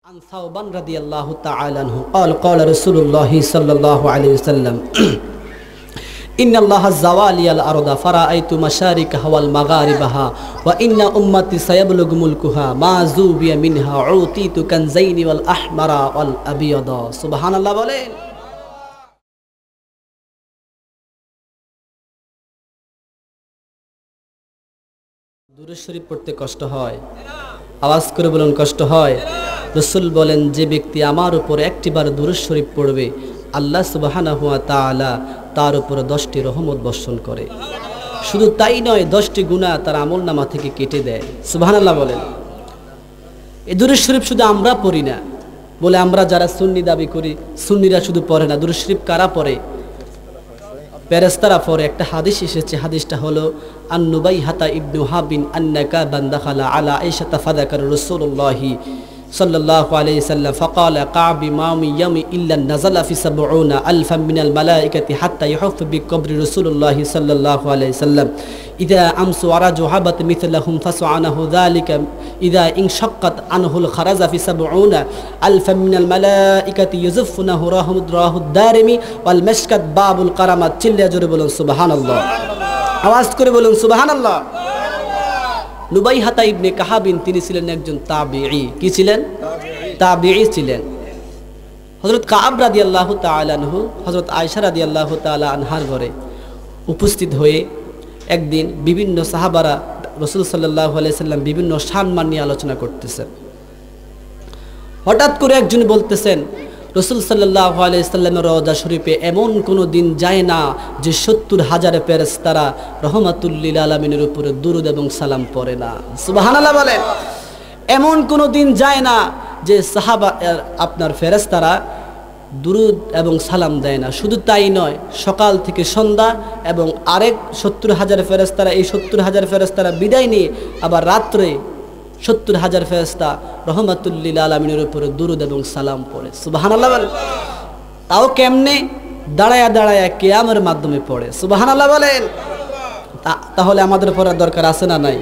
عن ثوبان رضي الله تعالى عنه قال رسول الله صلى الله عليه وسلم إن الله زوالي الأرض فرأيت مشارقها والمغاربها وإن أمتي سيبلغ ملكها ما زوبي منها عوتيت كنزين والأحمر والأبيض سبحان الله বলেন। দুরূদ শরীফ পড়তে কষ্ট হয়, আওয়াজ করে বলুন কষ্ট হয়। রাসূল বলেন যে ব্যক্তি আমার উপর একটিবার দুরূদ শরীফ পড়বে আল্লাহ সুবহানাহু ওয়া তাআলা তার উপর 10টি রহমত বর্ষণ করে। শুধু তাই নয়, 10টি গুনাহ তার আমলনামা থেকে কেটে দেয়। সুবহানাল্লাহ বলেন। এই দুরূদ শরীফ শুধু আমরা পড়ি না, বলে আমরা যারা সুন্নি দাবি করি সুন্নিরা শুধু পড়ে না। দুরূদ শরীফ কারা পড়ে? ফেরেশতারা পড়ে। একটা হাদিস এসেছে, হাদিসটা হলো আন-নুবাইহাতা ইবনু হাবিন আন্নাকা বান্দাখালা আলা আয়েশা ফাযাকার রাসূলুল্লাহি সাল্লাল্লাহু আলাইহি সাল্লাম ফাকালা কাবি মামি ইয়ামি ইল্লা নাযালা ফি 70 আলফাম মিনাল মালাইকাতি হাত্তা ইহুফ বিকবরি রাসূলুল্লাহি সাল্লাল্লাহু আলাইহি সাল্লাম ইদা আমসু ওয়ারাজু হাবাত মিথলাহুম ফাসআনাহু যালিকা ইদা ইনশাক্কাত আনহুল খারাজা ফি 70 আলফাম মিনাল মালাইকাতি ইউযফুনাহু রাহুদ দারিমি ওয়াল মাশকাত বাবুল কারামাত। চিল্লা জোরে বলুন সুবহানাল্লাহ, আওয়াজ করে বলুন সুবহানাল্লাহ। নুবাইহাতা ইবনে কাহাবিন তিনি ছিলেন একজন তাবিঈ। কি ছিলেন? তাবিঈ ছিলেন। হযরত কাব রাদিয়াল্লাহু তাআলা আনহু হযরত আয়েশা রাদিয়াল্লাহু তাআলা আনহার ঘরে উপস্থিত হয়ে একদিন বিভিন্ন সাহাবারা রাসূল সাল্লাল্লাহু আলাইহি সাল্লাম বিভিন্ন সম্মান নিয়ে আলোচনা করতেছেন। হঠাৎ করে একজন বলতেছেন রাসূল সাল্লাল্লাহু আলাইহি সাল্লামের রওজা শরীফে এমন কোনো দিন যায় না যে 70,000 ফেরেশতারা রাহমাতুল লিল আলামিনের উপরে দুরূদ এবং সালাম পড়ে না। সুবহানাল্লাহ বলেন। এমন কোনো দিন যায় না যে সাহাবা আপনার ফেরেশতারা দুরূদ এবং সালাম দেয় না। শুধু তাই নয়, সকাল থেকে সন্ধ্যা এবং আরেক 70,000 ফেরেশতারা, এই 70,000 ফেরেশতারা বিদায় নিয়ে আবার রাত্রে 70,000 ফেরেশতা রাহমাতুল লিল আলামিনের উপরে দুরূদ এবং সালাম পড়ে। সুবহানাল্লাহ বলেন। তাও কেমনে? দাঁড়ায়া দাঁড়ায়া কিয়ামের মাধ্যমে পড়ে। সুবহানাল্লাহ বলেন। তাহলে আমাদের পড়ার দরকার আছে না নাই?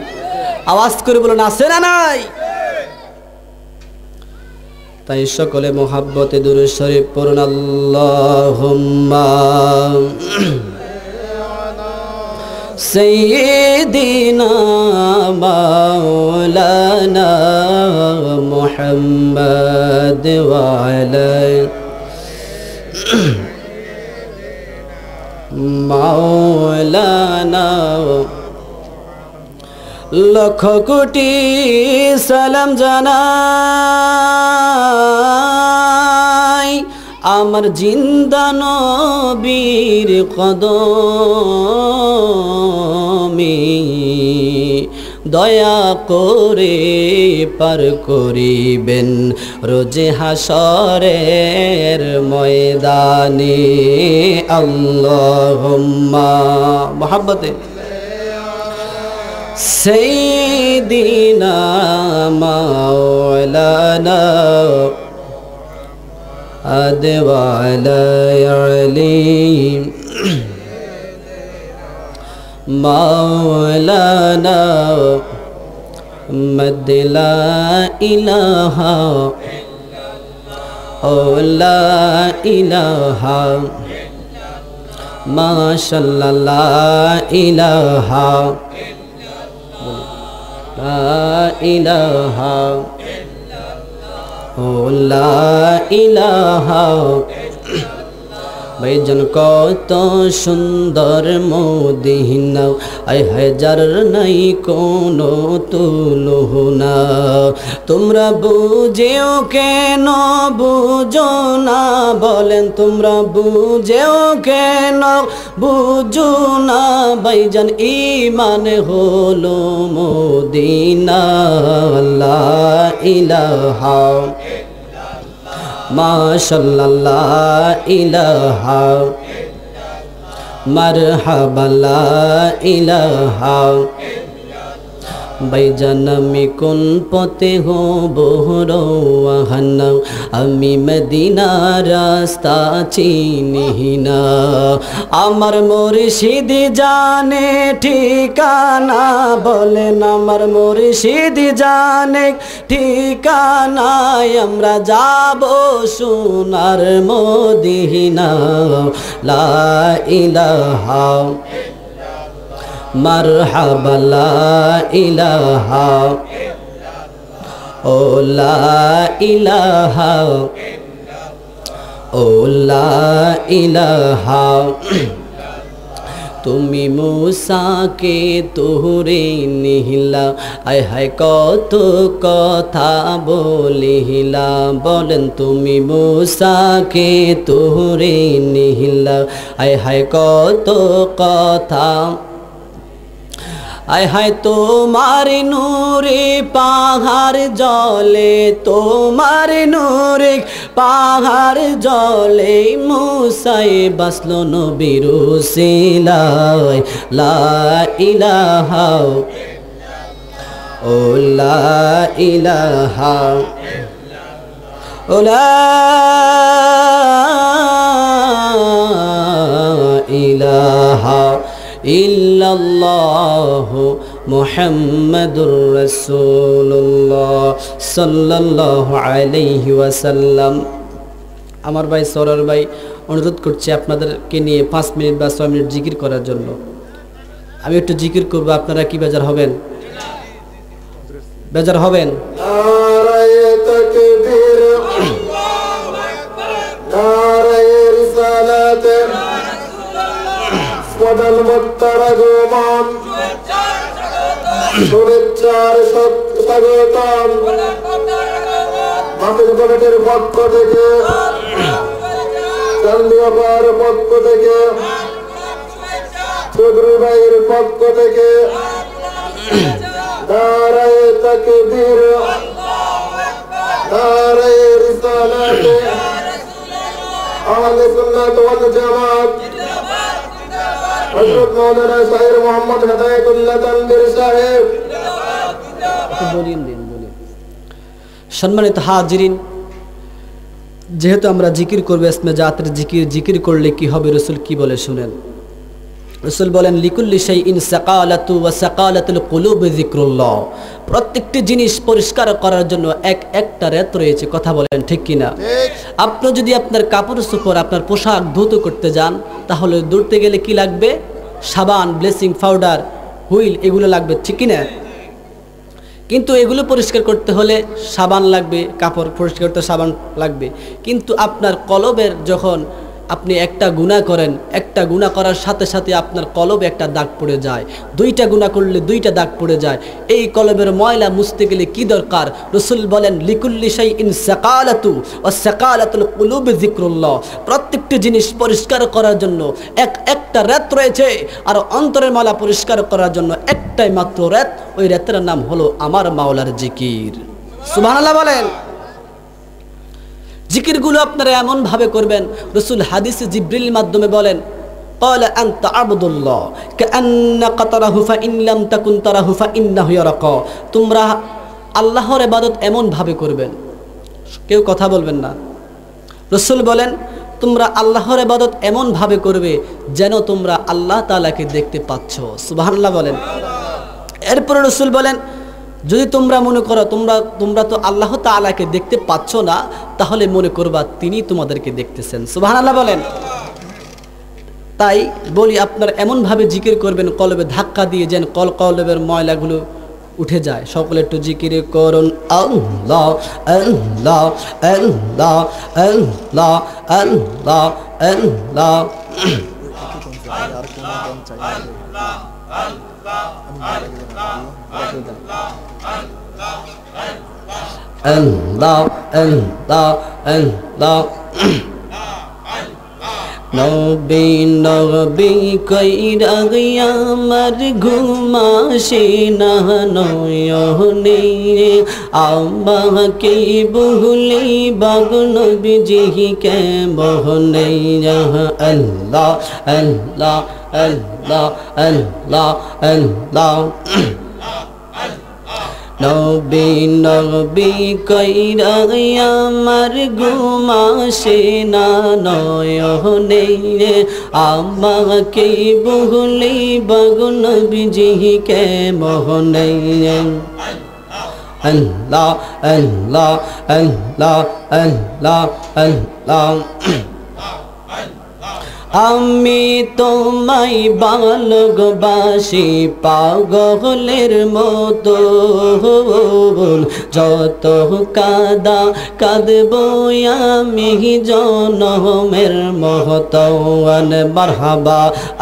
আওয়াজ করে বলুন আছে না নাই? তাই সকলে মোহাব্বতে দুরূদ শরীফ পড়ুন। আল্লাহুম্মা سيدنا مولانا محمد وعلى مولانا লক্ষ কোটি সালাম জানাই আমার জিন্দা নবীর কদমে, দয়া করে পার করিবেন রোজে হাসরের ময়দানে। আল্লাহুম্মা মোহাব্বতে সাইয়্যিদিনা মাওলানা আদওয়ালা আলিম মাওলানা মদলা ইলাহা লা ইলাহা মাশাআল্লাহ ইলাহা লা ইলাহা লা ইলাহা। ভাইজান কত সুন্দর মদিনা, আয় হাজার নাই কোনো তুলনা। তোমরা বুঝেও কেন বুঝো না, বলেন তোমরা বুঝেও কেন বুঝো না। ভাইজান ঈমান হলো মদিনা। লা ইলাহা মাশাআল্লাহ ইলাহা মারহাবা লা ইলাহা ভাইজান আমি কোন পথে হব রওয়ানা, আমি মদিনার রাস্তা চিনি না। আমার মুর্শিদ জানে ঠিকানা, বলেন আমার মুর্শিদ জানে ঠিকানায়, আমরা যাব সোনার মদিনা। লা ইলাহা মারহাবা, লা ইলাহা, ও লা ইলাহা, ও লা ইলাহা। তুমি মুসাকে তোরে নিহিলা, আয় হায় কত কথা বলিলা, বলেন তুমি মুসাকে তোরে নিহিলা, আয় হায় কত কথা। আয় হায় তোমার নূরে পাহাড় জলে, তোমার নূরে পাহাড় জলে, মুসাই বাসলো নবীর উসিলায়। লা ইলাহা, ও লা ইলাহা, ও লা ইলাহা ইল্লাল্লাহু মুহাম্মাদুর রাসূলুল্লাহ সাল্লাল্লাহু আলাইহি ওয়াসাল্লাম। আমার ভাই সরর ভাই অনুরোধ করছি আপনাদেরকে নিয়ে 5 মিনিট বা 6 মিনিট জিকির করার জন্য। আমি একটু জিকির করব, আপনারা কি বেজার হবেন? বেজার হবেন? নারায়ে তাকবীর, আল্লাহু আকবার, নারায়ে রিসালাত, ওয়াদাল মুত্তারাগুমান, শুভেচ্ছার স্বাগতম। মাহফিল কমিটির পক্ষ থেকে, চান্দিয়াপাড়ার পক্ষ থেকে, চৌধুরী ভাইয়ের পক্ষ থেকে নারায়ে তাকবীর, নারায়ে রিসালাত, আহলে সুন্নাত ওয়াল জামাত, হযরত মাওলানা শাহের মোহাম্মদ হেদায়েতুল্লাহ তানভীর সাহেব। সম্মানিত হাজিরিন, যেহেতু আমরা জিকির করবো ইসমে জাতের জিকির, জিকির করলে কি হবে রাসূল কি বলে শুনেন। রাসূল বলেন লিকুল্লি শাইইন সাকালাতু ওয়া সাকালাতুল কুলুবি যিকরুল্লাহ। প্রত্যেকটি জিনিস পরিষ্কার করার জন্য একটা রাত রয়েছে, কথা বলেন ঠিক কিনা? আপনি যদি আপনার কাপড় চোপড়, আপনার পোশাক ধুতে করতে যান, তাহলে ধুতে গেলে কি লাগবে? সাবান, ব্লিচিং পাউডার, হুইল, এগুলো লাগবে, ঠিক কিনা? কিন্তু এগুলো পরিষ্কার করতে হলে সাবান লাগবে, কাপড় পরিষ্কার করতে সাবান লাগবে। কিন্তু আপনার কলবের যখন আপনি একটা গুনাহ করেন, একটা গুনাহ করার সাথে সাথে আপনার কলবে একটা দাগ পড়ে যায়, 2টা গুনাহ করলে 2টা দাগ পড়ে যায়। এই কলবের ময়লা মুছতে গেলে কি দরকার? রাসূল বলেন লিকুল্লি শাইইন সাকালাতু ওয়া সাকালাতুল কুলুবি যিকরুল্লাহ। প্রত্যেকটি জিনিস পরিষ্কার করার জন্য একটা রাত রয়েছে, আর অন্তরের ময়লা পরিষ্কার করার জন্য একটাই মাত্র রাত। ওই রাতের নাম হলো আমার মাওলার জিকির। সুবহানাল্লাহ বলেন। জিকিরগুলো আপনারা এমন ভাবে করবেন, রাসূল হাদিসে জিবরিল মাধ্যমে বলেন ক্বালা আনতা আবদুল্লাহ কাআন্নাকা তারাহু ফাইন লাম তাকুন তারাহু ফাইন্নাহু ইয়ারাকা। তোমরা আল্লাহর ইবাদত এমন ভাবে করবেন, কেউ কথা বলবেন না। রাসূল বলেন তোমরা আল্লাহর ইবাদত এমন ভাবে করবে যেন তোমরা আল্লাহ তাআলাকে দেখতে পাচ্ছ। সুবহানাল্লাহ বলেন। এরপর রাসূল বলেন যদি তোমরা মনে করো তোমরা তো আল্লাহ তাআলাকে দেখতে পাচ্ছ না, তাহলে মনে করবা তিনি তোমাদেরকে দেখতেছেন। সুবহানাল্লাহ বলেন। তাই বলি আপনারা এমন ভাবে জিকির করবেন, কলবে ধাক্কা দিয়ে যেন কলবের ময়লাগুলো উঠে যায়। সকলে একটু জিকির করুন আল্লাহ আল্লাহ আল্লাহ আল্লাহ আল্লাহ আল্লাহ। আল্লাহ আল্লাহ আল্লাহ। নবী নবী কইরা আমার ঘুমাসে না নয়নে, আমাকে বহুলি বাগ নবীজি কে বহনে। আল্লাহ আল্লাহ আল্লাহ আল্লাহ আল্লাহ। নবী নবী কইরা আমার ঘুম আসে না নয়নে আমাকে বহলি বাগো নবীজিকে মোহনে আল্লাহ আল্লাহ আল্লাহ আল্লাহ আল্লাহ আমি তোমায় ভালোবাসি পাগলের মতো যত কাদা কাঁদব আমি জনমের মহতওয়ান মারহাবা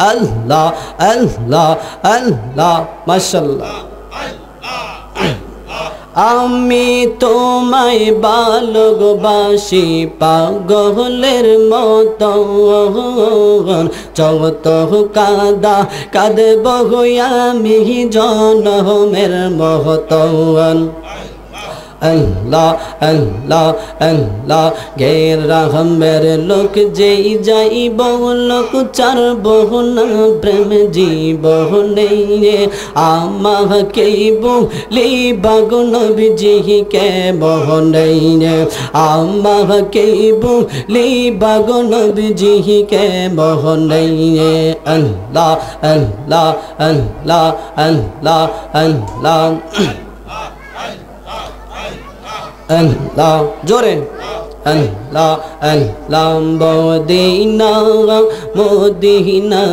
আল্লাহ আল্লাহ আল্লাহ মাশাআল্লাহ আমি তোমায় ভালোবাসি পাগলের মতো যত কাদা কাঁদব আমি জনমের মহতওয়ান আল্লাহ আল্লাহ আল্লাহ গেরামের লোক যেই যাইব লোক চারব না প্রেম জীবনে আমাকে বলি বাগো নবীজিকে মোহনে আমাকে বলি বাগো নবীজিকে মোহনে আল্লাহ আল্লাহ আল্লাহ আল্লাহ আল্লাহ আল্লাহ জোরে আল্লাহ আল্লাহ মদিনা মদিনা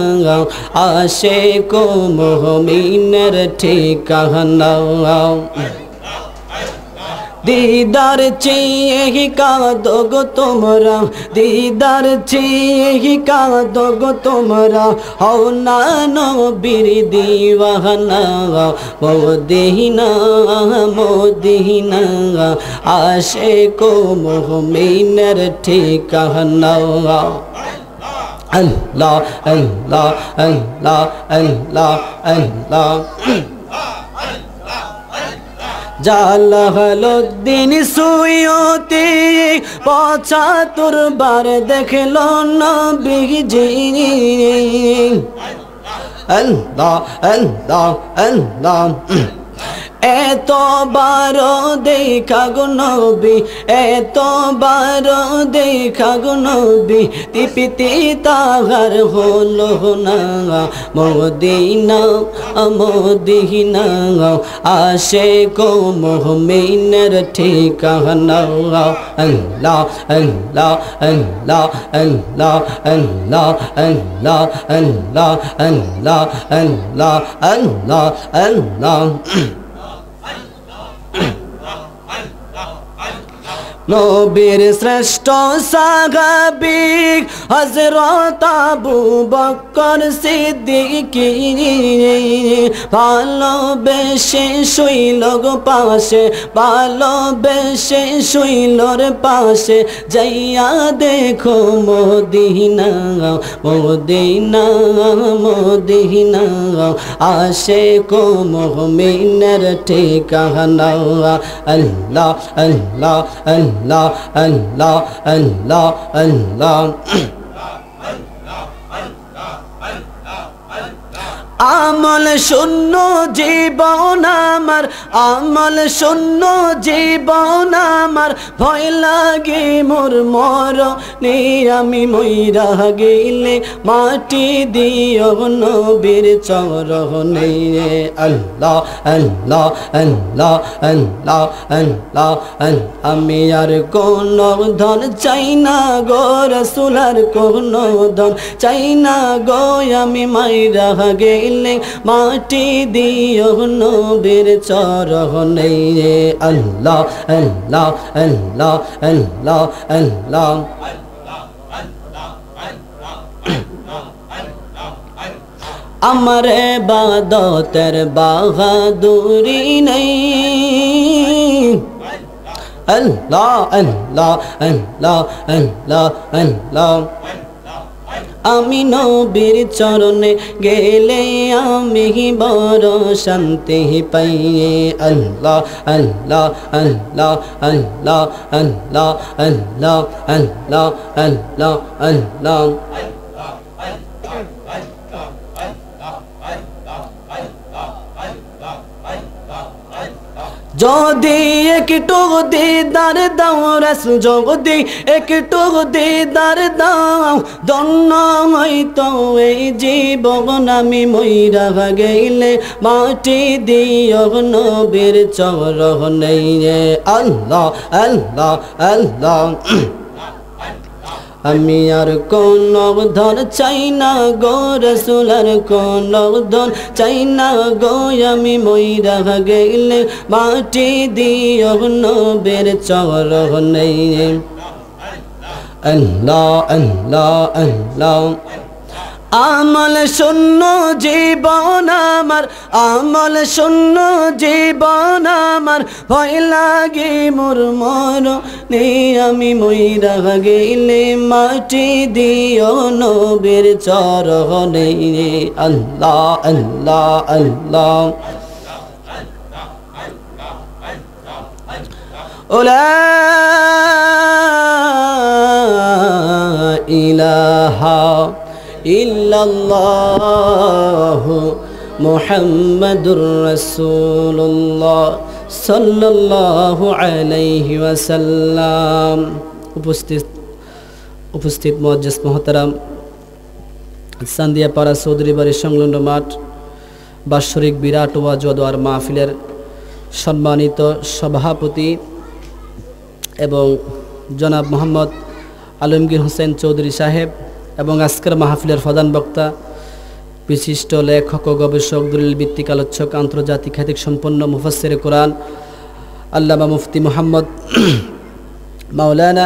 আশিক ও মুমিনের ঠিকানা दीदार चाहिए का दोगो तुमरा दीदार चाहिए का दोगो तुमरा हो नानो बिरी दीवाना मोदीना मोदीना आशिक ও মুমিনের ঠিকানা अल्लाह अल्लाह अल्लाह अल्लाह अल्लाह জালালউদ্দিন সুয়ুতি ৭৫ বার দেখলো নবীজি আল্লাহ আল্লাহ আল্লাহ এত বারো দেখা গো নবী এত বারো দেখা গো নবী তিপিতি তাহার হলো না মদিনা মদিনা আশিক ও মুমিনের ঠিকানা আল্লাহ আল্লাহ আল্লাহ আল্লাহ আল্লাহ আল্লাহ আল্লাহ আল্লাহ আল্লাহ আল্লাহ আল্লাহ নবীর শ্রেষ্ঠ সাহাবী হযরত আবু বকর সিদ্দিক ভালোবেসে শুইল গো পাশে ভালোবেসে শুইলর পাশে যাইয়া দেখো মদিনা মদিনা মদিনা আশিক ও মুমিনের ঠিকানা আল্লাহ আল্লাহ আল্লাহ আল্লাহ আল্লাহ আল্লাহ আমল শূন্য জীবন আমার আমল শূন্য জীবন আমার ভয় লাগে মোর মরণে আমি মইরা গেলে মাটি দিও নবীর চরণে আল্লাহ আল্লাহ আল্লাহ আল্লাহ আল্লাহ আমি আর কোন ধন চাই না গো রাসূলের কোন ধন চাই না গো আমি মাইরা গেলে মাটি দিও নবীর চরণে আল্লাহ আল্লাহ আল্লাহ আল্লাহ আল্লাহ আমার ইবাদতের বাহাদুরি নেই আল্লাহ আল্লাহ আল্লাহ আল্লাহ আল্লাহ আমি নবীর চরণে গেলে আমি বড় শান্তি পাই আল্লাহ আল্লাহ আল্লাহ আল্লাহ আল্লাহ আল্লাহ আল্লাহ আল্লাহ আল্লাহ যদি একটু দিদার দাও রাসূল যদি একটু দিদার দাও ধন্য হইতো এই জীবন আমি মইরা গেলে মাটি দিও নবীর চরণে আল্লাহ আল্লাহ আল্লাহ আমি আর কোন ধন চাই না গো রাসূল আর কোন ধন চাই না গো আমি মইরা গেলে মাটি দিও নবীর চরণে আল্লাহ আল্লাহ আল্লাহ আমল শূন্য জীবন আমার আমল শূন্য জীবন আমার ভয় লাগে মোর মরণে আমি মইরা গেলে মাটি দিও নবীর চরণে আল্লাহ আল্লাহ আল্লাহ লা ইলাহা ইল্লাল্লাহু মুহাম্মাদুর রাসূলুল্লাহ সাল্লাল্লাহু আলাইহি ওয়াসাল্লাম। উপস্থিত মুআজ্জিজ মুহতারাম, চান্দিয়াপাড়া চৌধুরী বাড়ির সংলগ্ন মাঠ বাৎসরিক বিরাট ওয়াজ ও দোয়ার মাহফিলের সম্মানিত সভাপতি এবং জনাব মোহাম্মদ আলমগীর হোসেন চৌধুরী সাহেব এবং আজকের মাহফিলের প্রধান বক্তা বিশিষ্ট লেখক ও গবেষক দলিল ভিত্তিক আলোচক আন্তর্জাতিক খ্যাতিক সম্পন্ন মুফাসসিরে কোরআন আল্লামা মুফতি মোহাম্মদ মাওলানা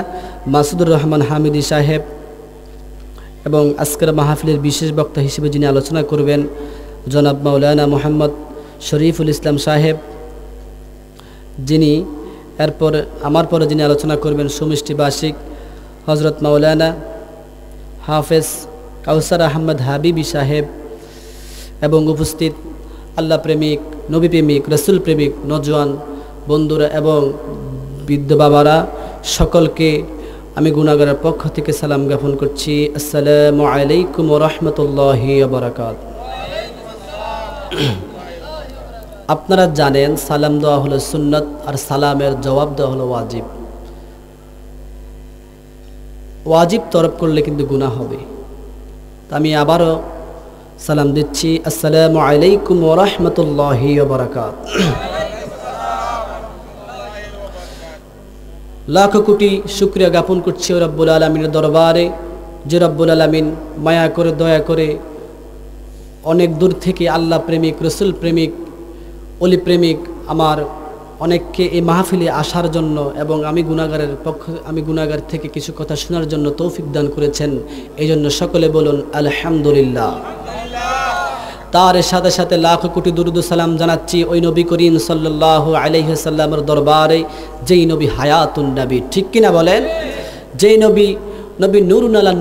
মাসুদুর রহমান হামিদি সাহেব এবং আজকের মাহফিলের বিশেষ বক্তা হিসেবে যিনি আলোচনা করবেন জনাব মাওলানা মোহাম্মদ শরীফুল ইসলাম সাহেব, যিনি এরপর আমার পরে যিনি আলোচনা করবেন সুমিষ্টি বাসিক হজরত মাওলানা হাফেজ কাউসার আহমদ হাবিবি সাহেব এবং উপস্থিত আল্লাহ প্রেমিক নবী প্রেমিক রসুল প্রেমিক নজওয়ান বন্ধুরা এবং বৃদ্ধ বাবারা, সকলকে আমি গুনাহগারের পক্ষ থেকে সালাম জ্ঞাপন করছি। আসসালামু আলাইকুম ওয়া রাহমাতুল্লাহি ওয়া বারাকাতুহু। আপনারা জানেন সালাম দেওয়া হলো সুন্নাত আর সালামের জবাব দেওয়া হলো ওয়াজিব। ওয়াজিব তরফ করলে কিন্তু গুনাহ হবে। আমি আবারও সালাম দিচ্ছি, আসসালামু আলাইকুম ওয়া রাহমাতুল্লাহি ওয়া বারাকাতুহু। লাখ কোটি শুকরিয়া জ্ঞাপন করছি রব্বুল আলামিনের দরবারে, যে রব্বুল আলামিন মায়া করে দয়া করে অনেক দূর থেকে আল্লাহ প্রেমিক রসুল প্রেমিক অলি প্রেমিক আমার অনেককে এই মাহফিলে আসার জন্য এবং আমি গুনাহগার থেকে কিছু কথা শোনার জন্য তৌফিক দান করেছেন। এই জন্য সকলে বলুন আলহামদুলিল্লাহ। তার সাথে সাথে লাখ কোটি দুরুদ সালাম জানাচ্ছি ওই নবী করিম সাল্লাল্লাহু আলাইহি ওয়াসাল্লামের দরবারে, যেই নবী হায়াতুন নবী, ঠিক কিনা বলেন? যেই নবী নূরুন আলা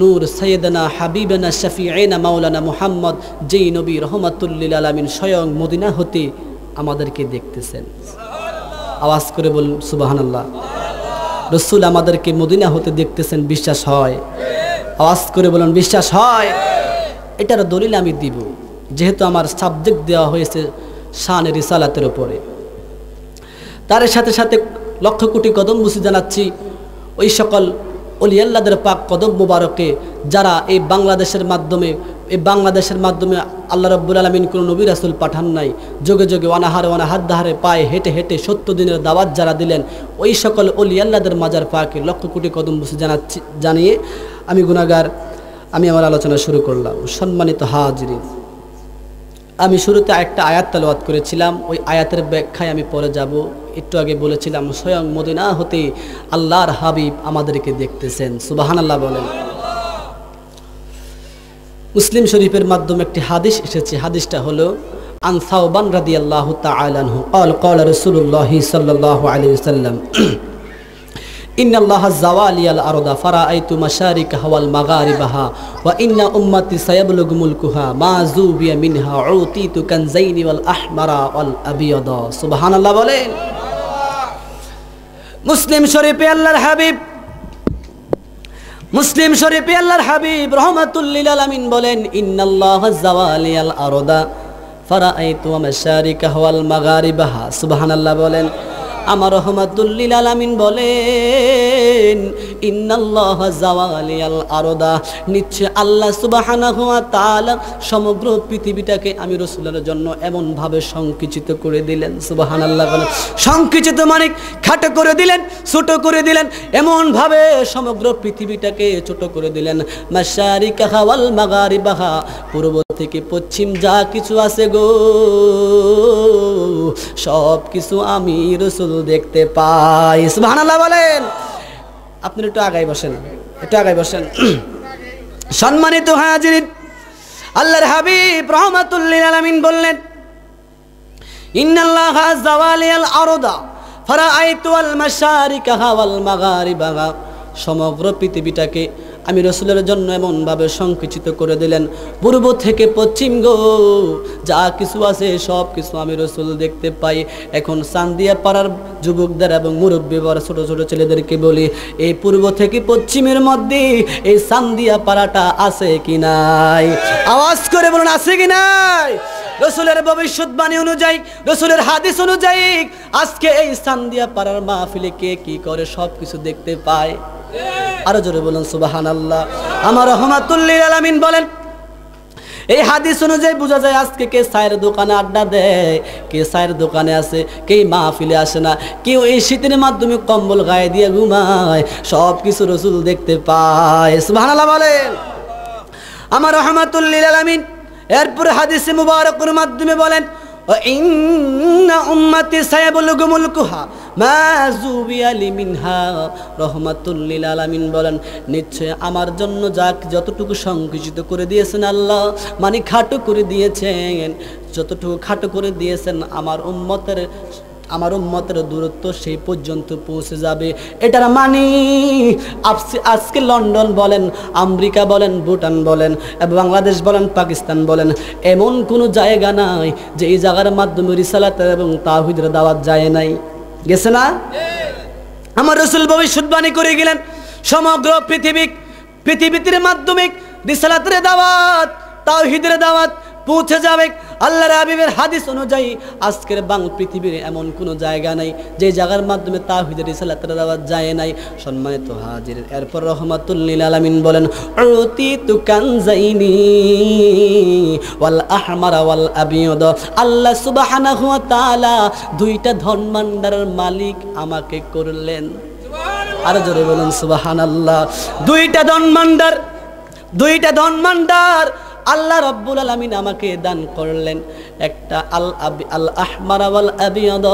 নূর সাইয়্যিদানা হাবিবানা শাফিঈনা মাওলানা মুহাম্মদ, যেই নবী রহমাতুল লিল আলামিন স্বয়ং মদিনা হতে আমাদেরকে দেখতেছেন। আওয়াজ করে বলুন সুবহানাল্লাহ। রাসূল আমাদেরকে মদিনা হতে দেখতেছেন, বিশ্বাস হয়? আওয়াজ করে বলুন বিশ্বাস হয়? এটার দলিল আমি দিব, যেহেতু আমার সাবজেক্ট দেওয়া হয়েছে শানে রিসালাতের উপরে। তার সাথে সাথে লক্ষ কোটি কদম বুঝি জানাচ্ছি ওই সকল ওলিয়াল্লাহদের পাক কদম মুবারকে, যারা এই বাংলাদেশের মাধ্যমে আল্লাহ রাব্বুল আলামিন কোনো নবী রাসূল পাঠান নাই, যোগে যোগে অনাহার দাহারে পায়ে হেঁটে হেঁটে 70 দিনের দাওয়াত যারা দিলেন, ওই সকল ওলিয়াল্লাহদের মাজার পাকে লক্ষ কোটি কদম বুঝি জানিয়ে আমি আমার আলোচনা শুরু করলাম। সম্মানিত হাজিরিন, আমি শুরুতে একটা আয়াত তেলাওয়াত করেছিলাম, ওই আয়াতের ব্যাখ্যায় আমি পরে যাব। একটু আগে বলেছিলাম স্বয়ং মদিনা হতে আল্লাহর হাবিব আমাদেরকে দেখতেছেন। সুবহানাল্লাহ বলেন। মুসলিম শরীফের মাধ্যমে একটি হাদিস এসেছে, হাদিসটা হলো আন সাওবান রাদিয়াল্লাহু তাআলা আনহু ক্বালা রাসূলুল্লাহি সাল্লাল্লাহু আলাইহি ওয়াসাল্লাম ইন্নাল্লাহা যাওয়ালিয়াল আরদা ফারাআইতু মাশারিকাহা ওয়াল মাগারিবাহা ওয়া ইন্না উম্মতি সায়াবলুগু মুলকুহা মা যুবিয়া মিনহা উতিতু কানজাইনি ওয়াল আহমারা ওয়াল আবিয়াদা। সুবহানাল্লাহ বলেন। মুসলিম শরীফে আল্লাহর হাবিব রহমাতুল লিল আলামিন বলেন ইন্নাল্লাহা যাওয়ালিয়াল আরদা ফারাআইতু মাশারিকাহা ওয়াল মাগারিবাহা। সুবহানাল্লাহ বলেন। আমার রহমাতুল লিল আলামিন বলেন ইন্নাল্লাহা যাওয়ালিয়াল আরদা, নিশ্চয় আল্লাহ সুবহানাহু ওয়া তাআলা সমগ্র পৃথিবীটাকে আমি রাসূলের জন্য এমন ভাবে সংকুচিত করে দিলেন। সুবহানাল্লাহ বলেন। সংকুচিত মানে খাটো করে দিলেন, ছোট করে দিলেন, এমন ভাবে সমগ্র পৃথিবীটাকে ছোট করে দিলেন। মাশারিকাহা ওয়াল মাগারিবাহা, পূর্ব থেকে পশ্চিম যা কিছু আছে গো সব কিছু আমি রাসূল দেখতে পাই। সুবহানাল্লাহ বলেন। আপনি একটু আগায় বসেন, একটু আগায় বসেন। সম্মানিত হাজিরিন, আল্লাহর হাবিব রাহমাতুল লিল আলামিন বললেন ইন্নাল্লাহা যাওয়ালিয়াল আরদা ফারাআইতু আল মাশারিকাহা ওয়াল মাগারিবাহা, সমগ্র পৃথিবীটাকে আমি রাসূলের জন্য এমনভাবে সংকুচিত করে দিলেন, পূর্ব থেকে পশ্চিম গো যা কিছু আছে সব কিছু আমি রাসূল দেখতে পাই। এখন চান্দিয়া পাড়ার যুবকদের এবং মুরব্বী বড় ছোট ছোট ছেলেদেরকে বলি, এই পূর্ব থেকে পশ্চিমের মধ্যে এই চান্দিয়া পাড়াটা আছে কি নাই? আওয়াজ করে বলুন, আছে কি নাই? রাসূলের ভবিষ্যৎবাণী অনুযায়ী, রাসূলের হাদিস অনুযায়ী আজকে এই চান্দিয়া পাড়ার মাহফিলে কে কি করে সব কিছু দেখতে পায়। আরো জোরে বলুন সুবহানাল্লাহ। আমার রহমাতুল লিল আলামিন বলেন এই হাদিস অনুযায়ী বোঝা যায় আজকে কে চায়ের দোকানে আড্ডা দেয়, কে চায়ের দোকানে আছে, কে মাহফিলে আসে না, কেউ এই শীতের মাধ্যমে কম্বল গায়ে দিয়ে ঘুমায়, সব কিছু রাসূল দেখতে পায়। সুবহানাল্লাহ বলেন। আমার রহমাতুল লিল আলামিন এরপর হাদিসে মুবারকের মাধ্যমে বলেন ইন্না উম্মতি সায়াবলুগু মুলকুহা মা যুবিয়া লিমিনহা। রাহমাতুল লিল আলামিন বলেন নিশ্চয় আমার জন্য যতটুকু সংকুচিত করে দিয়েছেন আল্লাহ, মানে খাটো করে দিয়েছেন, যতটুকু খাটো করে দিয়েছেন আমার উম্মতের দূরত্ব সেই পর্যন্ত পৌঁছে যাবে। এটার মানে আজকে লন্ডন বলেন, আমেরিকা বলেন, ভুটান বলেন, বাংলাদেশ বলেন, পাকিস্তান বলেন, এমন কোনো জায়গা নাই যে এই জায়গার মাধ্যমে রিসালাত এবং তাওহীদের দাওয়াত যায় নাই, গেছে না? আমার রাসূল ভবিষ্যৎবাণী করে গেলেন সমগ্র পৃথিবীর মাধ্যমে রিসালাতের দাওয়াত, তাওহীদের দাওয়াত পৌঁছে যাবে। আল্লাহর হাবিবের হাদিস অনুযায়ী আজকের পৃথিবীর এমন কোনো জায়গা নাই যে জায়গার মাধ্যমে তাওহীদের রিসালাতের দাওয়াত যায় নাই। সম্মানিত হাজির, এরপর রাহমাতুল লিল আলামিন বলেন উতিতু কানজাইনি ওয়াল আহমার ওয়াল আবিয়াদ। আল্লাহ সুবহানাহু ওয়া তাআলা দুইটা ধনভাণ্ডারের মালিক আমাকে করলেন। আর জোরে বলুন সুবহানাল্লাহ। দুইটা ধনভাণ্ডার আল্লাহ রাব্বুল আলামিন আমাকে দান করলেন। একটা আল আহমার ওয়াল আবিয়াদ,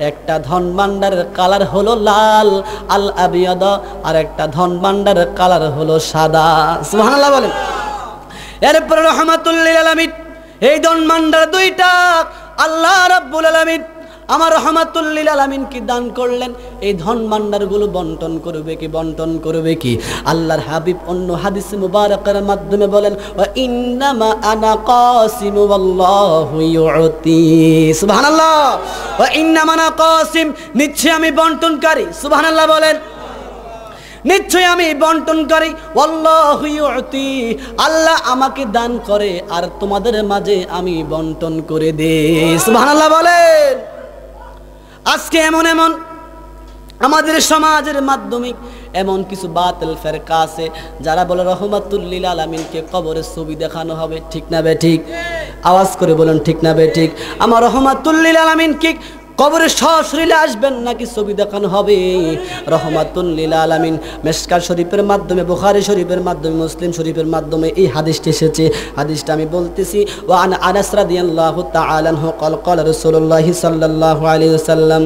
একটা ধনভাণ্ডারের কালার হলো লাল আল আবিয়াদ, আর একটা ধনভাণ্ডারের কালার হলো সাদা। সুবহানাল্লাহ বলেন। এরপর রাহমাতুল লিল আলামিন এই ধনভাণ্ডার দুইটা আল্লাহ রাব্বুল আলামিন আমার রহমাতুল লিল আলামিন কি দান করলেন। এই ধন ভাণ্ডারগুলো বন্টন করবে কি আল্লাহর হাবিব অন্য হাদিস মুবারকের মাধ্যমে বলেন ওয়া ইন্নামা আনা কাসিম ওয়াল্লাহু ইউতি। সুবহানাল্লাহ। ওয়া ইন্নামা আনা কাসিম, নিশ্চয় আমি বন্টনকারী। সুবহানাল্লাহ বলেন। নিশ্চয় আমি বন্টনকারী। ওয়াল্লাহু ইউতি, আল্লাহ আমাকে দান করে আর তোমাদের মাঝে আমি বন্টন করে দেই। সুবহানাল্লাহ বলেন। আজকে এমন আমাদের সমাজের মাধ্যমে এমন কিছু বাতিল ফেরকা আছে যারা বলে রহমাতুল লিল আলামিনকে কবরের ছবি দেখানো হবে। ঠিক না বে ঠিক? আওয়াজ করে বলেন ঠিক না বে ঠিক? আমার রহমাতুল লিল আলামিনকে কবরে সশরীরে আসবেন নাকি ছবি দেখানো হবে? রহমাতুল লিল আলামিন মিশকাত শরীফের মাধ্যমে, বুখারী শরীফের মাধ্যমে, মুসলিম শরীফের মাধ্যমে এই হাদিসটি এসেছে। হাদিসটা আমি বলতেছি। ওয়া আন আনাস রাদিয়াল্লাহু তাআলা আনহু ক্বাল রাসূলুল্লাহ সাল্লাল্লাহু আলাইহি ওয়াসাল্লাম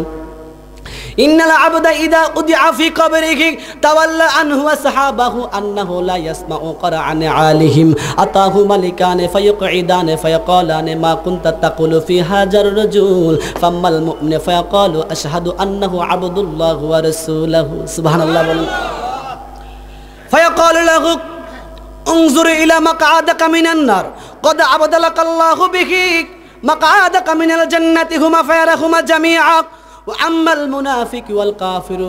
ইন্নাল আবদা ইদা উদিআ ফি কবরিহি তাওয়াল্লা আনহু ওয়া সাহাবাহু আন্নাহু লা ইয়াসমাউ করাআন আলিহিম আতাহু মালিকান ফায়াকঈদান ফায়াকালান মা কুনতা তাকুলু ফি হাজার রাজুল ফাম্মাল মুমিন ফায়াকালু আশহাদু আন্নাহু আবদুল্লাহ ওয়া রাসূলুহু। সুবহানাল্লাহ বলেন। ফায়াকালু লাহু উনজুর ইলা মাকআদাকা মিনান নার ক্বাদ আবদালাকাল্লাহু বিহি মাকআদাকা মিনাল জান্নাতি হুমা ফায়ারাহুমা জামিআ وأما المنافق والكافر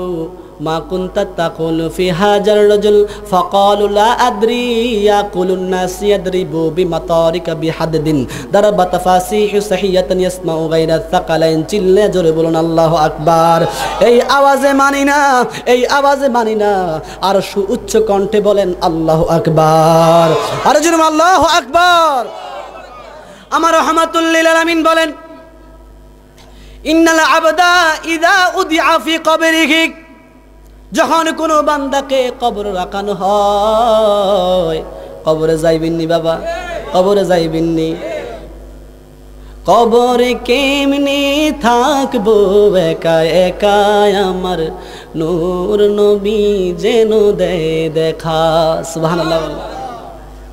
মা কুনতা তাকুলু ফি হাজার রাজুল ফাকালু লা আদরি ইয়াকুলুন নাস ইয়াদরিবু বিমাতারিকা বিহাদদিন দারাবাত ফাসিহু সাহিয়াতান ইয়াসমাউ গায়রা সাকালাইন চিল্লে জোরে বলুন আল্লাহু আকবার। এই আওয়াজে মানি না, এই আওয়াজে মানি না, আর সুউচ্চ কণ্ঠে বলেন আল্লাহু আকবার, আর জোরে আল্লাহু আকবার। আমার রাহমাতুল লিল আলামিন বলেন ইন্নাল আবদা ইযা উদিআ ফি কবরিহি, যখন কোনো বান্দাকে কবরে রাখানো হয়, কবরে যাইবেননি বাবা, কবরে যাইবেননি, কবরে কেমনে থাকবো একা একা, আমার নূর নবী যেন দেয় দেখা। সুবহানাল্লাহ।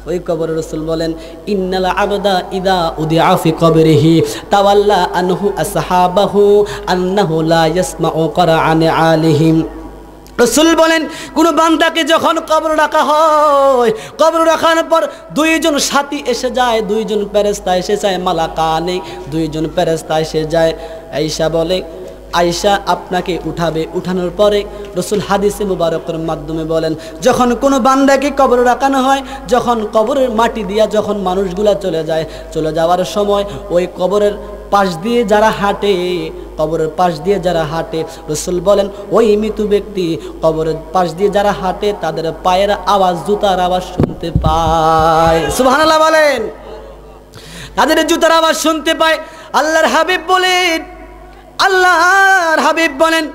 ওই কবর রাসূল বলেন ইন্নাল আবদা ইযা উদিআ ফি কবরিহি তাওয়াল্লা আনহু আসহাবাহু আন্নাহু লা ইয়াসমাউ কুরআন আলিহিম। রাসূল বলেন কোন বান্দাকে যখন কবর রাখা হয়, কবর রাখার পর দুইজন সাথী এসে যায়, দুইজন ফেরেশতা এসে যায়, মালাকানে দুইজন ফেরেশতা এসে যায়। আয়েশা বলে আয়েশা আপনাকে উঠাবে, উঠানোর পরে রাসূল হাদিসে মুবারকের মাধ্যমে বলেন যখন কোনো বান্দাকে কবরে রাখানো হয়, যখন কবরের মাটি দিয়া যখন মানুষগুলা চলে যায়, চলে যাওয়ার সময় ওই কবরের পাশ দিয়ে যারা হাঁটে, কবরের পাশ দিয়ে যারা হাঁটে, রাসূল বলেন ওই মৃত ব্যক্তি কবরের পাশ দিয়ে যারা হাঁটে তাদের পায়ের আওয়াজ, জুতার আওয়াজ শুনতে পায়। সুবহানাল্লাহ বলেন, তাদের জুতার আওয়াজ শুনতে পায়। আল্লাহর হাবিব বলেন, আল্লাহর হাবিব বলেন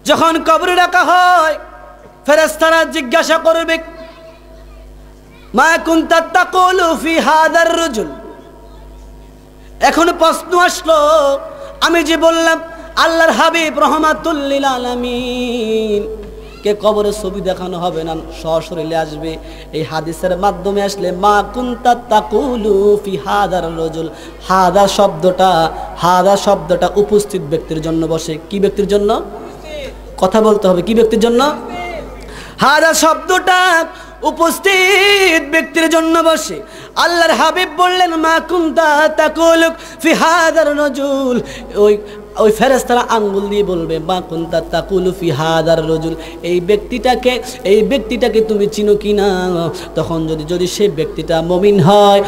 যখন কবরে রাখা হয় ফেরেশতারা জিজ্ঞাসা করবে মা কুনতা তাকুলু ফি হাদার রাজুল। এখন প্রশ্ন আসলো, আমি যে বললাম আল্লাহর হাবিব রাহমাতুল লিল আলামিন কে কবরে ছবি দেখানো হবে না, সশরীরে আসবে। এই হাদিসের মাধ্যমে আসলে মা কুনতা তাকুলু ফি হাদার রাজুল, হাদা শব্দটা উপস্থিত ব্যক্তির জন্য বসে। কি ব্যক্তির জন্য? কথা বলতে হবে, কি ব্যক্তির জন্য? হাদা শব্দটা উপস্থিত ব্যক্তির জন্য বসে। আল্লাহর হাবিব বললেন মা কুনতা তাকুলু ফি হাদার রাজুল, ওই ফেরেশতারা আঙ্গুল দিয়ে বলবে মা কুনতা তাকুলু ফি হাদার রাজুল, এই ব্যক্তিটাকে তুমি চিনো কিনা? তখন যদি সেই ব্যক্তিটা মুমিন হয়,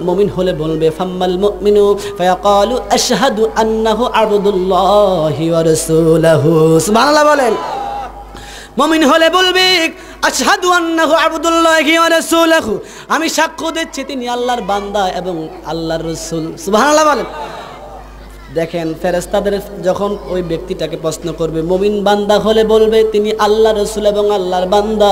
মুমিন হলে বলবে ফাম্মাল মুমিনু ফায়াকালু আশহাদু আন্নাহু আবদুল্লাহি ওয়া রাসূলুহু। সুবহানাল্লাহ বলেন। মুমিন হলে বলবে আশহাদু আন্নাহু আবদুল্লাহি ওয়া রাসূলুহু, আমি সাক্ষ্য দিচ্ছি তিনি আল্লাহর বান্দা এবং আল্লাহর রাসূল। সুবহানাল্লাহ বলেন। দেখেন ফেরেশতাদের যখন ওই ব্যক্তিটাকে প্রশ্ন করবে, মুমিন বান্দা হলে বলবে তিনি আল্লাহর রাসূল এবং আল্লাহর বান্দা,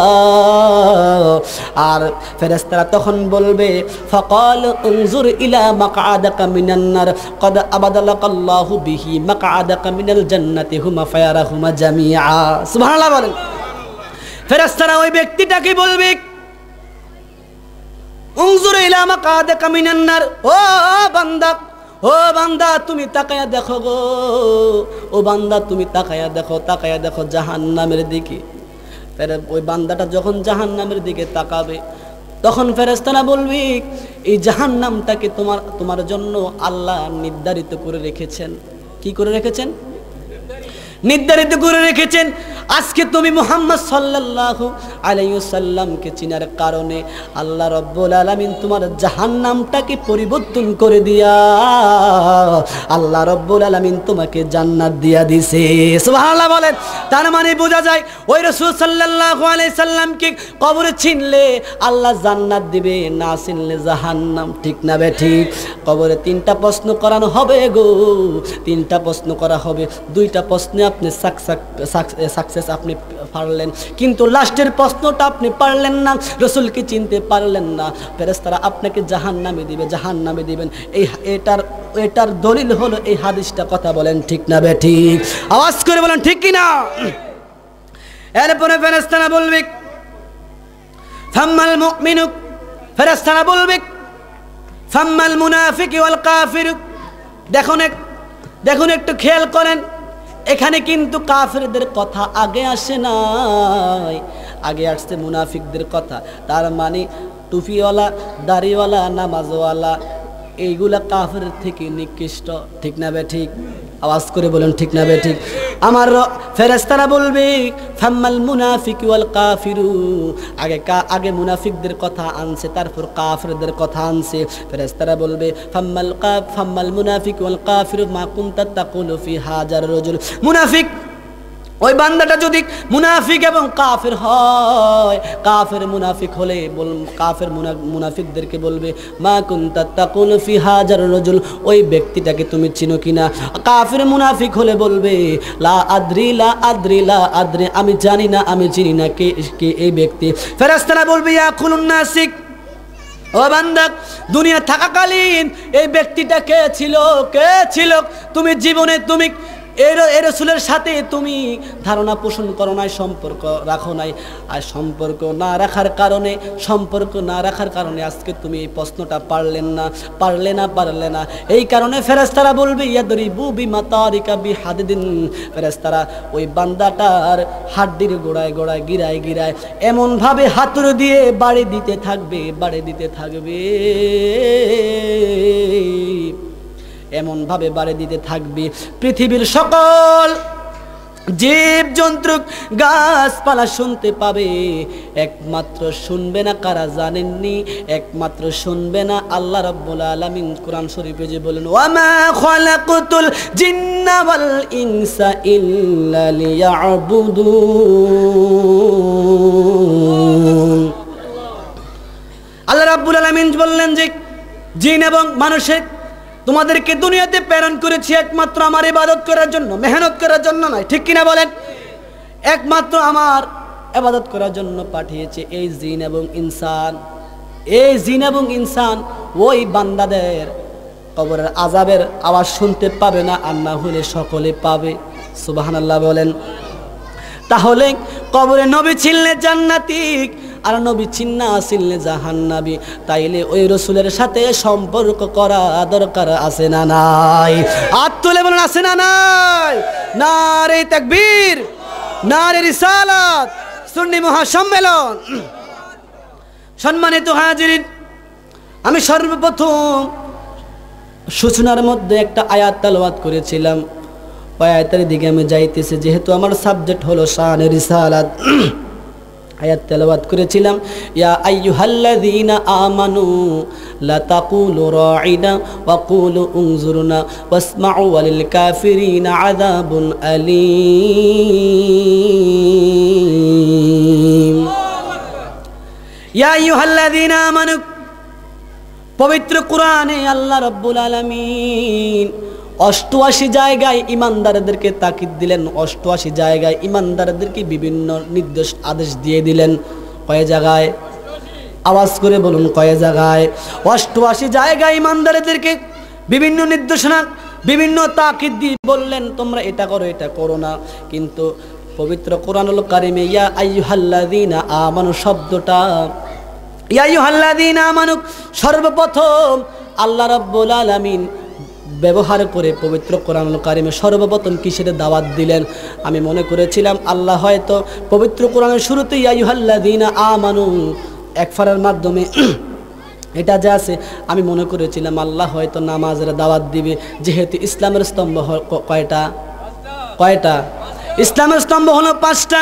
আর ফেরেশতারা তখন বলবে ফাকাল উনজুর ইলা মাকআদাকা মিনান নার ক্বাদ আবাদালাকাল্লাহু বিহি মাকআদাকা মিনাল জান্নাতি হুমা ফায়ারাহুমা জামিআ। সুবহানাল্লাহ বলেন। ফেরেশতারা ওই ব্যক্তিটাকে বলবে উনজুর ইলা মাকআদাকা মিনান নার, ও বান্দা তুমি তাকায়া দেখো গো, ও বান্দা তুমি তাকায়া দেখো জাহান্নামের দিকে। ওই বান্দাটা যখন জাহান্নামের দিকে তাকাবে তখন ফেরেশতারা বলবে এই জাহান্নামটাকে তোমার জন্য আল্লাহ নির্ধারিত করে রেখেছেন। কি করে রেখেছেন? নির্ধারিত করে রেখেছেন। আজকে তুমি মুহাম্মদ সাল্লাল্লাহু আলাইহি ওয়াসাল্লামকে চিনার কারণে আল্লাহ রাব্বুল আলামিন তোমার জাহান্নামটাকে পরিবর্তন করে দিয়া আল্লাহ রাব্বুল আলামিন তোমাকে জান্নাত দিয়া দিয়েছে। সুবহানাল্লাহ বলেন। তার মানে বোঝা যায় ওই রাসূল সাল্লাল্লাহু আলাইহি সাল্লামকে কবরে চিনলে আল্লাহ জান্নাত দিবে, না চিনলে জাহান্নাম। ঠিক না বে ঠিক? কবরে তিনটা প্রশ্ন করানো হবে গো, তিনটা প্রশ্ন করা হবে। দুইটা প্রশ্নে আপনি সাকসেস আপনি পারলেন, কিন্তু লাস্টের প্রশ্নটা আপনি পারলেন না, রাসূলকে চিনতে পারলেন না। ফেরেশতারা আপনাকে জাহান্নামে দিবেন। এটার দলিল হলো এই হাদিসটা। কথা বলেন ঠিক না বে ঠিক? আওয়াজ করে বলেন ঠিক কি না? এরপরে ফেরেশতারা বলবে ফাম্মাল মুমিনু, ফেরেশতারা বলবে ফাম্মাল মুনাফিকু ওয়াল কাফিরু। দেখুন একটু খেয়াল করেন, এখানে কিন্তু কাফেরদের কথা আগে আসে নাই, আগে আসছে মুনাফিকদের কথা। তার মানে টুপিওয়ালা, দাড়িওয়ালা, নামাজওয়ালা এইগুলা কাফের থেকে নিকৃষ্ট। ঠিক না বে ঠিক? আওয়াজ করে বলেন ঠিক না বে ঠিক? আমার ফেরেশতারা বলবে ফাম্মাল মুনাফিকু ওয়াল কাফিরু, আগে মুনাফিকদের কথা আনছে, তারপর কাফিরদের কথা আনছে। ফেরেশতারা বলবে ফাম্মাল মুনাফিকু ওয়াল কাফিরু মা কুনতা তাকুলু ফি হাজার রাজুল। মুনাফিক ওই বান্দাটা যদি মুনাফিক এবং কাফের হয়, কাফের মুনাফিক হলে কাফের মুনাফিকদেরকে বলবে মা কুনতা তাকুলু ফি হাজার রাজুল, ওই ব্যক্তিটাকে তুমি চিনো কিনা? কাফের মুনাফিক হলে বলবে লা আদ্রি লা আদ্রি লা আদ্রি, আমি জানি না, আমি চিনি না কে এই ব্যক্তি। ফেরেশতারা বলবে ইয়াকুলুন নাসিক, ও বান্দা দুনিয়া থাকাকালীন এই ব্যক্তিটা কে ছিল? তুমি জীবনে তুমি এই রাসূলের সাথে তুমি ধারণা পোষণ করো নাই, সম্পর্ক রাখো নাই, আর সম্পর্ক না রাখার কারণে আজকে তুমি এই প্রশ্নটা পারলে না। এই কারণে ফেরেশতারা বলবে ইয়াদরিবু বিমাতারিকা বিহাদিন, ফেরেশতারা ওই বান্দাটার হাড্ডির গোড়ায় গিরায় এমন ভাবে হাতুড়ি দিয়ে বাড়ি দিতে থাকবে, এমন ভাবে বাড়ি দিতে থাকবে। পৃথিবীর সকল জীব জন্তু গাছপালা শুনতে পাবে, একমাত্র শুনবে না কারা জানেননি? একমাত্র শুনবে না আল্লাহ রাব্বুল আলামিন কোরআন শরীফে যে বলেন ওয়া মা খালাকাতুল জিন্না ওয়াল ইনসা ইল্লা লিয়াবুদুন। আল্লাহ রাব্বুল আলামিন বললেন যে জিন এবং মানুষের তোমাদেরকে দুনিয়াতে প্রেরণ করেছি একমাত্র আমার ইবাদত করার জন্য, মেহনত করার জন্য নয়, ঠিক কিনা বলেন? একমাত্র আমার ইবাদত করার জন্য পাঠিয়েছে এই জিন এবং ইনসান ওই বান্দাদের কবরের আযাবের আওয়াজ শুনতে পাবে না, আর না হলে সকলে পাবে। সুবহানাল্লাহ বলেন। তাহলে কবরে নবী ছিললে জান্নাতি আর নবী চিন্না ছিললে জাহান্নাবী, তাইলে ওই রাসূলের সাথে সম্পর্ক করা দরকার আছে না নাই? হাত তুলে বলেন আছে না নাই? নারে তাকবীর, নারে রিসালাত, সুন্নি মহাসম্মেলন। সম্মানিত হাজিরিন, আমি সর্বপ্রথম সূচনার মধ্যে একটা আয়াত তেলাওয়াত করেছিলাম, ওই আয়াতের দিকে আমি যাইতেছি, যেহেতু আমার সাবজেক্ট হলো শানে রিসালাত। আয়াত তেলাওয়াত করেছিলাম ইয়া আইয়ুহাল্লাযীনা আমানু লা তাকুলু রাঈনা ওয়া কুলু উনজুরনা ওয়াসমাউ ওয়ালিল কাফিরিনা আযাবুন আলীম। ইয়া আইয়ুহাল্লাযীনা আমানু, পবিত্র কোরআনে আল্লাহ রাব্বুল আলামিন 88 জায়গায় ইমানদারদেরকে তাকিদ দিলেন, 88 জায়গায় ইমানদারদেরকে বিভিন্ন নির্দেশ আদেশ দিয়ে দিলেন। কয় জায়গায়? আওয়াজ করে বলুন কয় জায়গায়? 88 জায়গায় ইমানদারদেরকে বিভিন্ন নির্দেশনা, বিভিন্ন তাকিদ দিয়ে বললেন তোমরা এটা করো, এটা করো না। কিন্তু পবিত্র কোরআনুল কারিমে ইয়া আইয়ুহাল্লাযীনা আমানু শব্দটা, ইয়া আইয়ুহাল্লাযীনা আমানু সর্বপ্রথম আল্লাহ রাব্বুল আলামিন ব্যবহার করে পবিত্র কোরআনুল কারিমে সর্বপ্রথম কিসের দাওয়াত দিলেন? আমি মনে করেছিলাম আল্লাহ হয়তো পবিত্র কোরআনের শুরুতে ইয়া আইয়ুহাল্লাযীনা আমানু একফারের মাধ্যমে এটা যা আছে, আমি মনে করেছিলাম আল্লাহ হয়তো নামাজের দাওয়াত দিবে, যেহেতু ইসলামের স্তম্ভ কয়টা? ইসলামের স্তম্ভ হলো 5টা।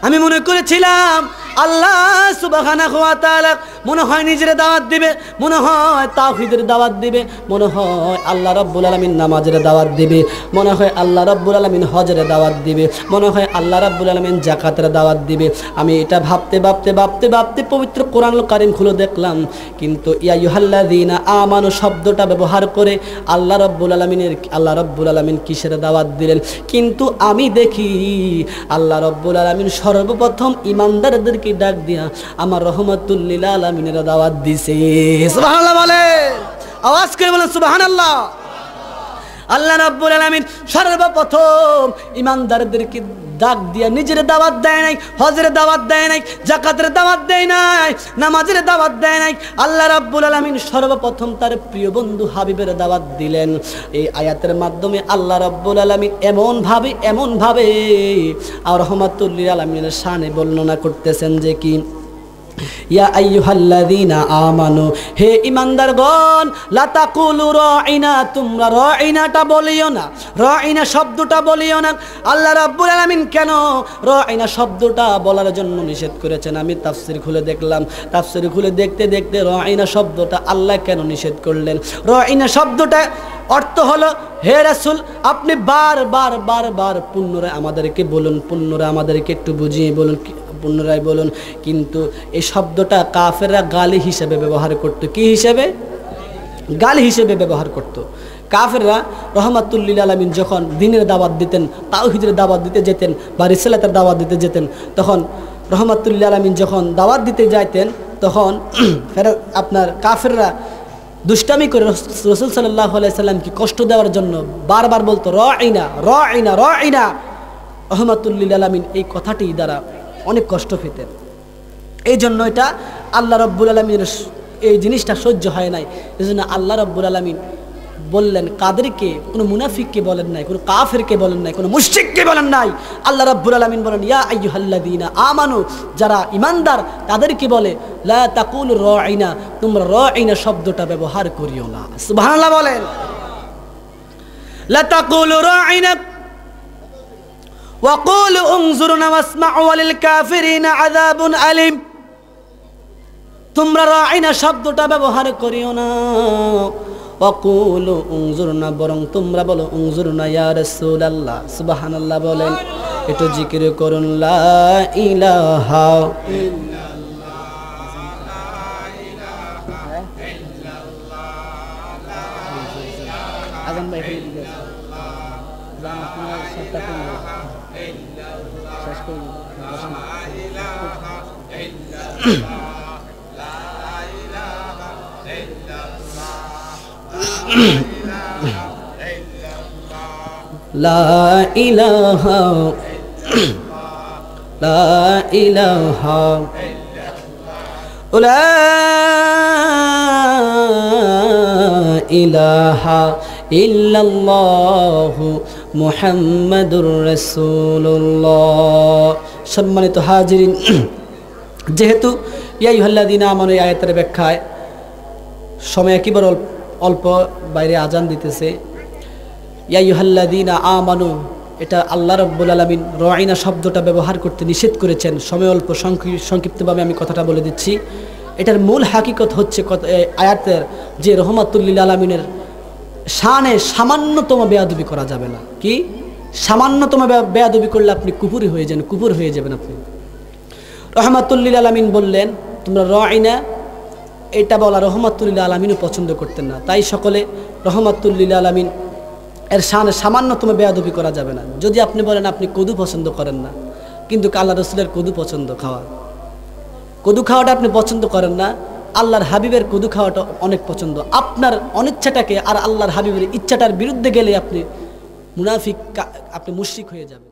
আমি মনে করেছিলাম আল্লাহ সুবহানাহু ওয়া তাআলা মনে হয় নিজের দাওয়াত দিবে, মনে হয় তাওহীদের দাওয়াত দিবে, মনে হয় আল্লাহ রাব্বুল আলামিন নামাজের দাওয়াত দিবে, মনে হয় আল্লাহ রাব্বুল আলামিন হজের দাওয়াত দিবে, মনে হয় আল্লাহ রাব্বুল আলামিন যাকাতের দাওয়াত দিবে। আমি এটা ভাবতে পবিত্র কোরআনুল কারীম খুলে দেখলাম, কিন্তু ইয়া আইয়ুহাল্লাযীনা আমানু শব্দটা ব্যবহার করে আল্লাহ রাব্বুল আলামিন কিসের দাওয়াত দিলেন? কিন্তু আমি দেখি আল্লাহ রাব্বুল আলামিন সর্বপ্রথম ইমানদারদেরকে ডাক দিয়া আমার রহমাতুল লিল আলামিনের দাওয়াত দিছে। সুবহানাল্লাহ বলেন, আওয়াজ করে বলেন সুবহানাল্লাহ। আল্লাহ রাব্বুল আলামিন সর্বপ্রথম ইমানদারদেরকে ডাক দিয়া নিজের দাওয়াত দেয় নাই, হজের দাওয়াত দেয় নাই, যাকাতের দাওয়াত দেয় নাই, নামাজের দাওয়াত দেয় নাই। আল্লাহ রাব্বুল আলামিন সর্বপ্রথম তার প্রিয় বন্ধু হাবিবের দাওয়াত দিলেন। এই আয়াতের মাধ্যমে আল্লাহ রাব্বুল আলামিন এমন ভাবে আর রহমাতুল লিল আলামিনের শানে বর্ণনা করতেছেন যে কি ইয়া আইয়ুহাল্লাযীনা আমানু, হে ঈমানদারগণ, লা তাকুলু রাঈনা, তোমরা রাঈনাটা বলিও না, রাঈনা শব্দটা বলিও না। আল্লাহ রাব্বুল আলামিন কেন রাঈনা শব্দটা বলার জন্য নিষেধ করেছেন? আমি তাফসীর খুলে দেখলাম, তাফসীর খুলে দেখতে দেখতে রাঈনা শব্দটা আল্লাহ কেন নিষেধ করলেন? রাঈনা শব্দটা অর্থ হলো, হে রাসূল, আপনি বারবার বারবার পুনরায় আমাদেরকে বলুন, পুনরায় আমাদেরকে একটু বুঝিয়ে বলুন, পুনরায় বলুন। কিন্তু এই শব্দটা কাফেররা গালি হিসেবে ব্যবহার করত। কি হিসেবে? গালি হিসেবে ব্যবহার করত। কাফেররা রহমাতুল লিল আলামিন যখন দ্বীনের দাওয়াত দিতেন, তাওহীদের দাওয়াত দিতে যেতেন বা রিসালাতের দাওয়াত দিতে যেতেন, তখন রহমাতুল লিল আলামিন যখন দাওয়াত দিতে যাইতেন, তখন আপনার কাফেররা দুষ্টামি করে রাসূল সাল্লাল্লাহু আলাইহি সাল্লামকে কষ্ট দেওয়ার জন্য বারবার বলতো রাঈনা রাঈনা রাঈনা। রহমাতুল লিল আলামিন এই কথাটি দ্বারা অনেক কষ্ট পেতেন। এই জন্য এটা আল্লাহ রাব্বুল আলামিনের এই জিনিসটা সহ্য হয় নাই। এই জন্য আল্লাহ রাব্বুল আলামিন বললেন, কাদেরকে? কোনো মুনাফিককে বলেন নাই, কোনো কাফেরকে বলেন নাই, কোনো মুশরিককে বলেন নাই। আল্লাহ রাব্বুল আলামিন বলেন, ইয়া আইয়ুহাল্লাযীনা আমানু, যারা ঈমানদার তাদেরকে বলে, লা তাকুলু রাঈনা, তোমরা রাঈনা শব্দটা ব্যবহার করিও না। সুবহানাল্লাহ বলেন। লা তাকুলু রাঈনা ওয়াকুলু উনজুরনা ওয়াসমাউ ওয়ালিল কাফিরিনা আযাবুন আলীম। তোমরা রাঈনা শব্দটা ব্যবহার করিও না। ওয়াকুলু উনজুরনা, বরং তোমরা বলো উনজুরনা ইয়া রাসূলুল্লাহ। সুবহানাল্লাহ বলেন। একটু জিকির করুন, লা ইলাহা লা ইলাহা লা ইলাহা লা ইলাহা ইল্লাল্লাহু মুহাম্মাদুর রাসূলুল্লাহ। সম্মানিত হাজিরিন, যেহেতু ইয়া আইয়ুহাল্লাযীনা আমানু এই আয়াতের ব্যাখ্যায় সময় একেবারে অল্প, বাইরে আজান দিতেছে। ইয়া আইয়ুহাল্লাযীনা আমানু, এটা আল্লাহ রাব্বুল আলামিন রাঈনা শব্দটা ব্যবহার করতে নিষেধ করেছেন। সময় অল্প, সংক্ষিপ্তভাবে আমি কথাটা বলে দিচ্ছি। এটার মূল হাকিকত হচ্ছে আয়াতের যে রহমাতুল লিল আলামিনের শানে সামান্যতম বেয়াদবি করা যাবে না। কি? সামান্যতম বেয়াদবি করলে আপনি কুফরি হয়ে যান, কুফর হয়ে যাবেন আপনি। রহমাতুল লিল আলামিন বললেন তোমরা রাঈনা, এটা বলা রহমাতুল লিল আলামিনও পছন্দ করতেন না। তাই সকলে রহমাতুল লিল আলামিন এর শানে সামান্যতম বেয়াদবি করা যাবে না। যদি আপনি বলেন আপনি কদু পছন্দ করেন না, কিন্তু আল্লাহ রাসূলের কদু পছন্দ, কদু খাওয়াটা আপনি পছন্দ করেন না, আল্লাহর হাবিবের কদু খাওয়াটা অনেক পছন্দ। আপনার অনিচ্ছাটাকে আর আল্লাহর হাবিবের ইচ্ছাটার বিরুদ্ধে গেলে আপনি মুনাফিক, আপনি মুশরিক হয়ে যাবেন।